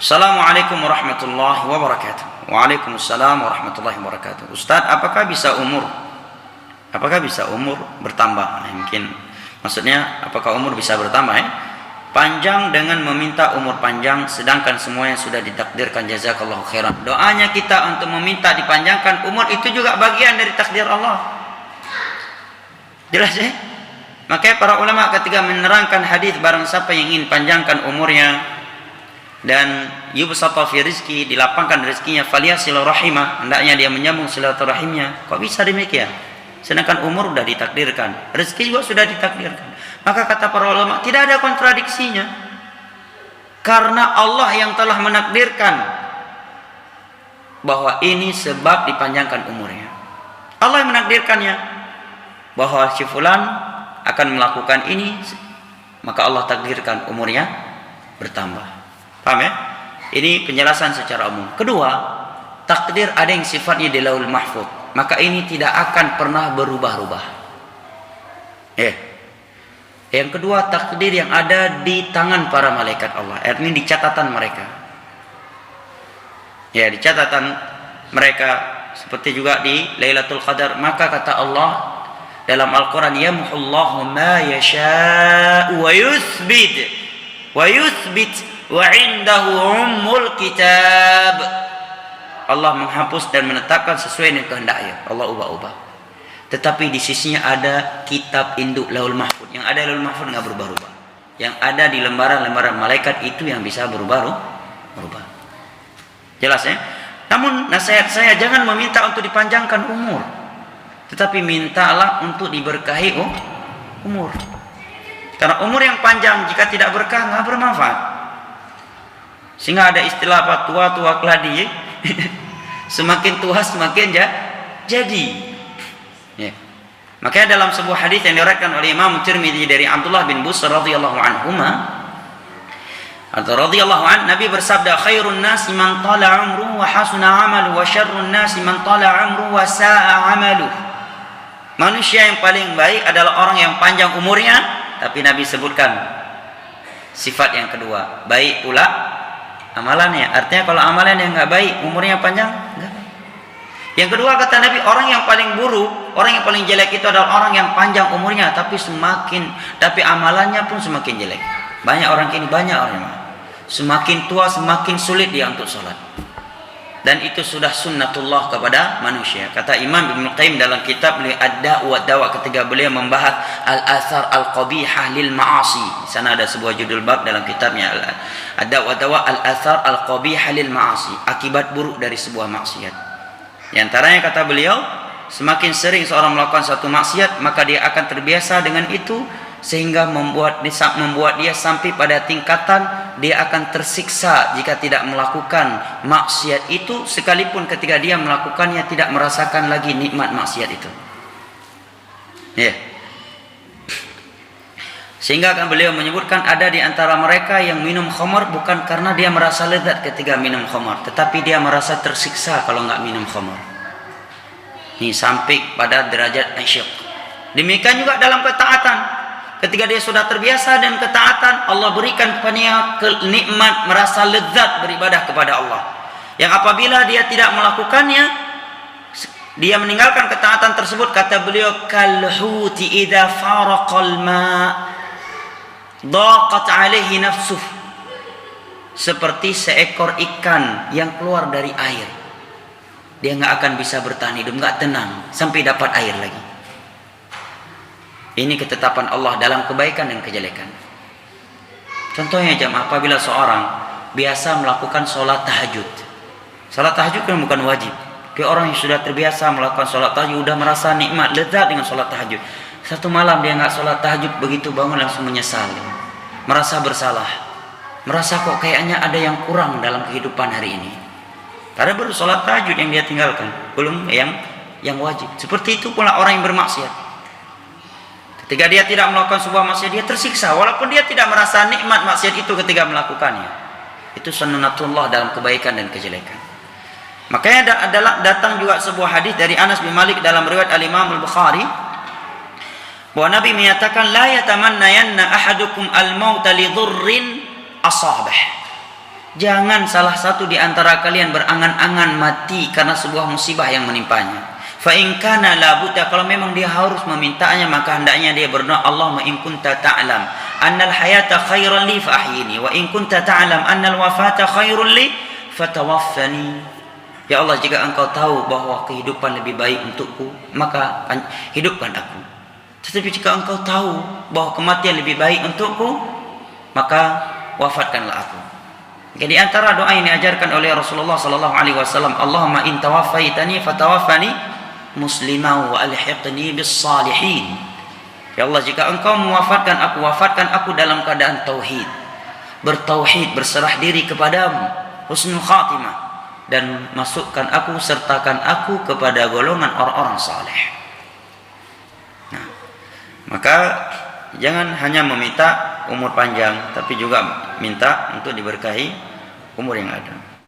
Assalamualaikum warahmatullahi wabarakatuh. Waalaikumsalam warahmatullahi wabarakatuh. Ustaz, apakah bisa umur bertambah? Mungkin maksudnya apakah umur bisa bertambah ya? Panjang dengan meminta umur panjang, sedangkan semuanya sudah ditakdirkan. Jazakallahu khairan. Doanya kita untuk meminta dipanjangkan umur itu juga bagian dari takdir Allah. Jelas ya? Makanya para ulama ketika menerangkan hadis barang siapa yang ingin panjangkan umurnya dan yubsata fi rizki, dilapangkan rezekinya, falyasil rahimah, hendaknya dia menyambung silaturahimnya. Kok bisa demikian? Sedangkan umur sudah ditakdirkan, rezeki juga sudah ditakdirkan. Maka kata para ulama, tidak ada kontradiksinya. Karena Allah yang telah menakdirkan bahwa ini sebab dipanjangkan umurnya. Allah yang menakdirkannya bahwa si fulan akan melakukan ini, maka Allah takdirkan umurnya bertambah. Paham ya? Ini penjelasan secara umum. Kedua, takdir ada yang sifatnya di Lauhul Mahfuz, maka ini tidak akan pernah berubah-ubah. Yang kedua, takdir yang ada di tangan para malaikat Allah, ini di catatan mereka. Di catatan mereka, seperti juga di Lailatul Qadar. Maka kata Allah dalam Al-Quran, yamhullahu ma yasha'u wa yuthbit wa indahu ummul kitab. Allah menghapus dan menetapkan sesuai dengan kehendaknya. Allah ubah-ubah. Tetapi di sisinya ada kitab induk Lauhul Mahfuz. Yang ada Lauhul Mahfuz nggak berubah-ubah. Yang ada di lembaran-lembaran malaikat itu yang bisa berubah. Jelas ya? Namun nasihat saya, jangan meminta untuk dipanjangkan umur, tetapi mintalah untuk diberkahi umur. Karena umur yang panjang jika tidak berkah nggak bermanfaat. Sehingga ada istilah apa? Tua-tua keladi. Semakin tua semakin jadi. Makanya dalam sebuah hadis yang diriwayatkan oleh Imam Tirmidzi dari Abdullah bin Busr radhiyallahu anhu, Nabi bersabda, khairun nasi man tala umruhu wa hasuna amaluhu wa syarrun nasi man tala umruhu wa sa'a amaluhu. Manusia yang paling baik adalah orang yang panjang umurnya, tapi Nabi sebutkan sifat yang kedua, baik pula amalannya. Artinya kalau amalan yang enggak baik, umurnya panjang, enggak. Yang kedua kata Nabi, orang yang paling buruk, orang yang paling jelek itu adalah orang yang panjang umurnya tapi amalannya pun semakin jelek. Banyak orang semakin tua semakin sulit dia untuk sholat. Dan itu sudah sunnatullah kepada manusia. Kata Imam Ibnu Qayyim dalam kitab Ad-Da' wa Dawa ketika beliau membahas al-athar al-qabihah lil ma'asi. Di sana ada sebuah judul bab dalam kitabnya Ad-Da' wa Dawa, al-athar al-qabihah lil ma'asi, akibat buruk dari sebuah maksiat. Di antaranya kata beliau, semakin sering seorang melakukan satu maksiat, maka dia akan terbiasa dengan itu sehingga membuat dia sampai pada tingkatan dia akan tersiksa jika tidak melakukan maksiat itu, sekalipun ketika dia melakukannya tidak merasakan lagi nikmat maksiat itu. Sehingga akan beliau menyebutkan ada di antara mereka yang minum khamar bukan karena dia merasa lezat ketika minum khamar, tetapi dia merasa tersiksa kalau nggak minum khamar. Ini sampai pada derajat asyik. Demikian juga dalam ketaatan. Ketika dia sudah terbiasa dan ketaatan, Allah berikan kepadanya nikmat merasa lezat beribadah kepada Allah. Yang apabila dia tidak melakukannya, dia meninggalkan ketaatan tersebut, kata beliau, kalhuti idza faraqal ma' daqat alaihi nafsuh, seperti seekor ikan yang keluar dari air, dia nggak akan bisa bertahan hidup, nggak tenang sampai dapat air lagi. Ini ketetapan Allah dalam kebaikan dan kejelekan. Contohnya apabila seorang biasa melakukan sholat tahajud. Sholat tahajud kan bukan wajib. Kayak orang yang sudah terbiasa melakukan sholat tahajud, udah merasa nikmat, lezat dengan sholat tahajud. Satu malam dia nggak sholat tahajud, begitu bangun langsung menyesal, merasa bersalah, merasa kok kayaknya ada yang kurang dalam kehidupan hari ini. Karena baru sholat tahajud yang dia tinggalkan, belum yang wajib. Seperti itu pula orang yang bermaksiat. Ketika dia tidak melakukan sebuah maksiat, dia tersiksa walaupun dia tidak merasa nikmat maksiat itu ketika melakukannya. Itu sunnatullah dalam kebaikan dan kejelekan. Makanya datang juga sebuah hadis dari Anas bin Malik dalam riwayat Al-Imam Al-Bukhari, bahwa Nabi menyatakan, la yatamannayanna ahadukum al-mauta li dhurrin asabah. Jangan salah satu di antara kalian berangan-angan mati karena sebuah musibah yang menimpanya. Fa in kana la budda, kalau memang dia harus memintanya, maka hendaknya dia berdoa, Allahumma in kunta ta'lam annal hayata khairan li fa ahyini wa in kunta ta'lam annal wafata khairun li fatawaffani. Ya Allah, jika engkau tahu bahwa kehidupan lebih baik untukku, maka hidupkan aku. Tetapi jika engkau tahu bahwa kematian lebih baik untukku, maka wafatkanlah aku. Jadi antara doa yang diajarkan oleh Rasulullah sallallahu alaihi wasallam, Allahumma in tawaffaitani fatawaffani muslimah wa alhiqni bis salihin. Ya Allah, jika engkau mewafatkan aku, wafatkan aku dalam keadaan tauhid, bertauhid, berserah diri kepadamu, husnul khatimah, dan masukkan aku, sertakan aku kepada golongan orang-orang saleh. Nah, maka jangan hanya meminta umur panjang, tapi juga minta untuk diberkahi umur yang ada.